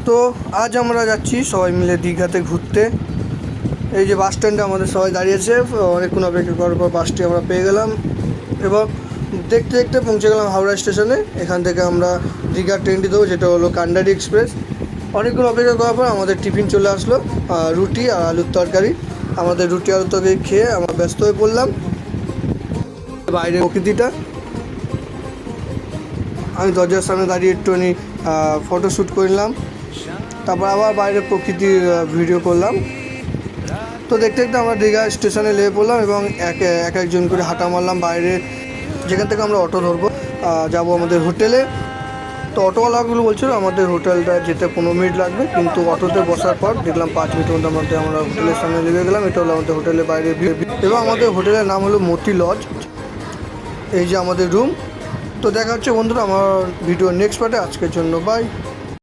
তো আজ আমরা যাচ্ছি সবাই মিলে দীঘাতে ঘুরতে। এই যে বাস স্ট্যান্ডে আমাদের সবাই দাঁড়িয়েছে, অনেকক্ষণ অপেক্ষা করার পর বাসটি আমরা পেয়ে গেলাম এবং দেখতে দেখতে পৌঁছে গেলাম হাওড়া স্টেশনে। এখান থেকে আমরা দীঘার ট্রেনটি দেবো, যেটা হলো কান্ডারি এক্সপ্রেস। অনেকক্ষণ অপেক্ষা করার পর আমাদের টিফিন চলে আসলো, রুটি আর আলুর তরকারি। আমাদের রুটি আলুর তরকারি খেয়ে আমরা ব্যস্ত হয়ে পড়লাম বাইরের প্রকৃতিটা। আমি দরজার সামনে দাঁড়িয়ে একটুখানি ফটোশ্যুট করলাম, তারপর আবার বাইরের প্রকৃতির ভিডিও করলাম। তো দেখতে দেখতে আমরা দীঘা স্টেশনে লেগে পড়লাম এবং এক একজন করে হাঁটা মারলাম বাইরে, যেখান থেকে আমরা অটো ধরবো, যাব আমাদের হোটেলে। তো অটোওয়ালাগুলো বলছিল আমাদের হোটেলটা যেতে 15 মিনিট লাগবে, কিন্তু অটোতে বসার পর দেখলাম 5 মিনিটের মধ্যে আমরা হোটেলের সামনে লেগে গেলাম। এটা হলো আমাদের হোটেলের বাইরে এবং আমাদের হোটেলের নাম হলো মতি লজ। এই যে আমাদের রুম। তো দেখা হচ্ছে বন্ধুরা আমার ভিডিও নেক্সট পার্টে। আজকের জন্য বাই।